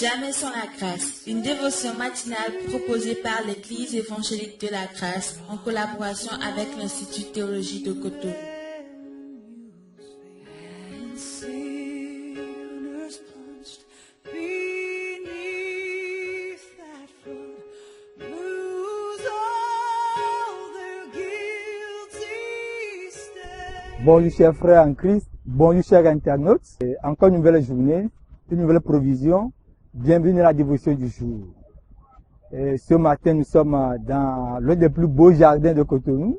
Jamais sans la grâce, une dévotion matinale proposée par l'Église évangélique de la grâce en collaboration avec l'Institut Théologie de Cotonou. Bonjour chers frères en Christ, bonjour chers internautes. Encore une nouvelle journée, une nouvelle provision. Bienvenue à la dévotion du jour. Ce matin, nous sommes dans l'un des plus beaux jardins de Cotonou.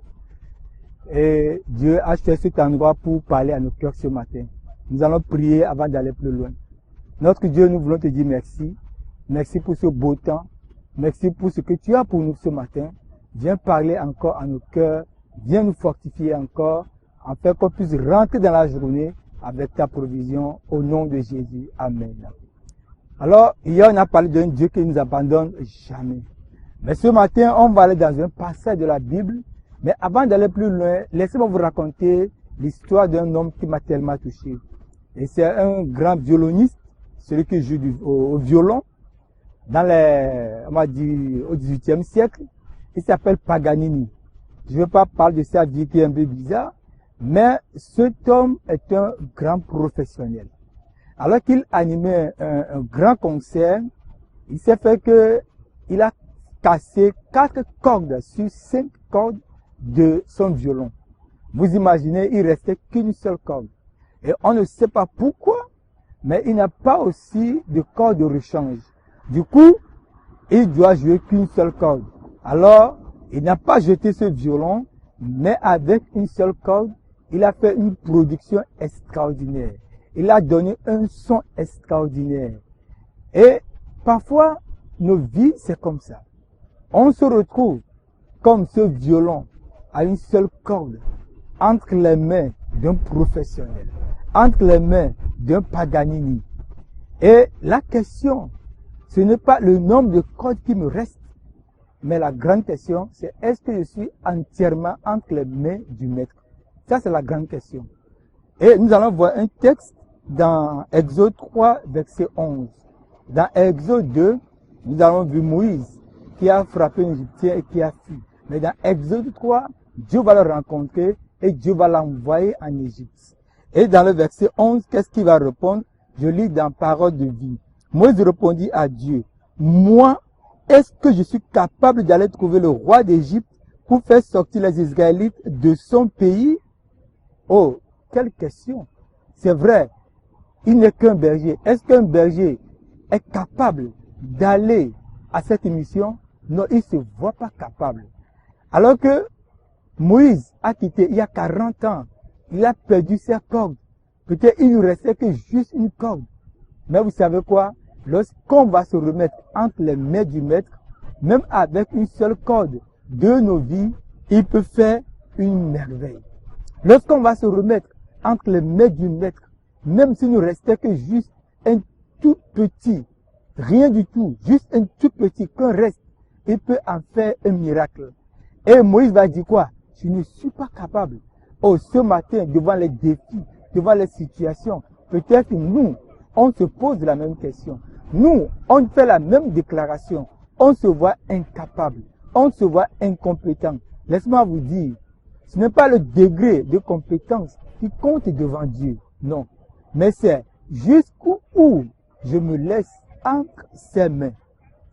Et Dieu a choisi cet endroit pour parler à nos cœurs ce matin. Nous allons prier avant d'aller plus loin. Notre Dieu, nous voulons te dire merci. Merci pour ce beau temps. Merci pour ce que tu as pour nous ce matin. Viens parler encore à nos cœurs. Viens nous fortifier encore, afin qu'on puisse rentrer dans la journée avec ta provision au nom de Jésus. Amen. Alors, hier on a parlé d'un Dieu qui ne nous abandonne jamais. Mais ce matin, on va aller dans un passage de la Bible. Mais avant d'aller plus loin, laissez-moi vous raconter l'histoire d'un homme qui m'a tellement touché. Et c'est un grand violoniste, celui qui joue au violon, on va dire, au XVIIIe siècle. Il s'appelle Paganini. Je ne veux pas parler de sa vie qui est un peu bizarre. Mais cet homme est un grand professionnel. Alors qu'il animait un grand concert, il s'est fait que il a cassé 4 cordes sur 5 cordes de son violon. Vous imaginez, il restait qu'une seule corde. Et on ne sait pas pourquoi, mais il n'a pas aussi de corde de rechange. Du coup, il doit jouer qu'une seule corde. Alors, il n'a pas jeté ce violon, mais avec une seule corde, il a fait une production extraordinaire. Il a donné un son extraordinaire. Et parfois, nos vies, c'est comme ça. On se retrouve comme ce violon à une seule corde entre les mains d'un professionnel, entre les mains d'un Paganini. Et la question, ce n'est pas le nombre de cordes qui me reste, mais la grande question, c'est est-ce que je suis entièrement entre les mains du maître? Ça, c'est la grande question. Et nous allons voir un texte dans Exode 3, verset 11. Dans Exode 2, nous avons vu Moïse qui a frappé un Égyptien et qui a fui. Mais dans Exode 3, Dieu va le rencontrer et Dieu va l'envoyer en Égypte. Et dans le verset 11, qu'est-ce qu'il va répondre? Je lis dans Parole de vie. Moïse répondit à Dieu, moi, est-ce que je suis capable d'aller trouver le roi d'Égypte pour faire sortir les Israélites de son pays? Oh, quelle question! C'est vrai, il n'est qu'un berger. Est-ce qu'un berger est capable d'aller à cette mission? Non, il ne se voit pas capable. Alors que Moïse a quitté il y a 40 ans, il a perdu ses cordes. Peut-être il ne restait que juste une corde. Mais vous savez quoi? Lorsqu'on va se remettre entre les mains du maître, même avec une seule corde de nos vies, il peut faire une merveille. Lorsqu'on va se remettre entre les mains du maître, même s'il ne restait que juste un tout petit, rien du tout, juste un tout petit qu'un reste, il peut en faire un miracle. Et Moïse va dire quoi? Je ne suis pas capable. Oh, ce matin, devant les défis, devant les situations, peut-être nous, on se pose la même question. Nous, on fait la même déclaration. On se voit incapable. On se voit incompétent. Laisse-moi vous dire, ce n'est pas le degré de compétence qui compte devant Dieu. Non. Mais c'est jusqu'où je me laisse entre ses mains.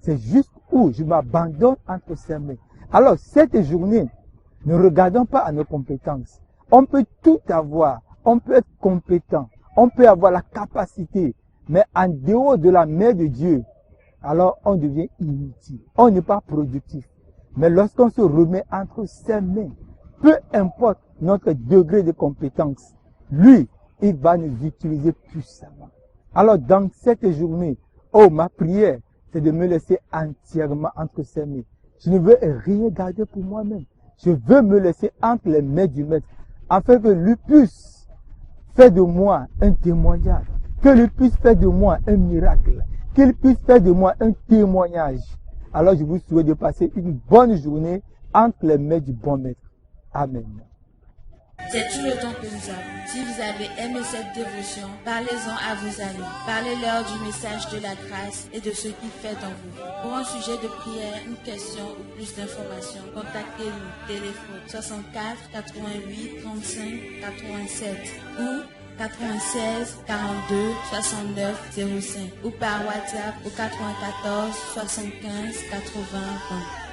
C'est jusqu'où je m'abandonne entre ses mains. Alors, cette journée, ne regardons pas à nos compétences. On peut tout avoir. On peut être compétent. On peut avoir la capacité. Mais en dehors de la main de Dieu, alors on devient inutile. On n'est pas productif. Mais lorsqu'on se remet entre ses mains, peu importe notre degré de compétence, lui, il va nous utiliser puissamment. Alors dans cette journée, oh, ma prière, c'est de me laisser entièrement entre ses mains. Je ne veux rien garder pour moi-même. Je veux me laisser entre les mains du maître, afin que lui puisse faire de moi un témoignage, que lui puisse faire de moi un miracle, qu'il puisse faire de moi un témoignage. Alors je vous souhaite de passer une bonne journée entre les mains du bon maître. Amen. C'est tout le temps que nous avons. Si vous avez aimé cette dévotion, parlez-en à vos amis. Parlez-leur du message de la grâce et de ce qu'il fait dans vous. Pour un sujet de prière, une question ou plus d'informations, contactez-nous. Téléphone 64 88 35 87 ou 96 42 69 05 ou par WhatsApp au 94 75 80 20.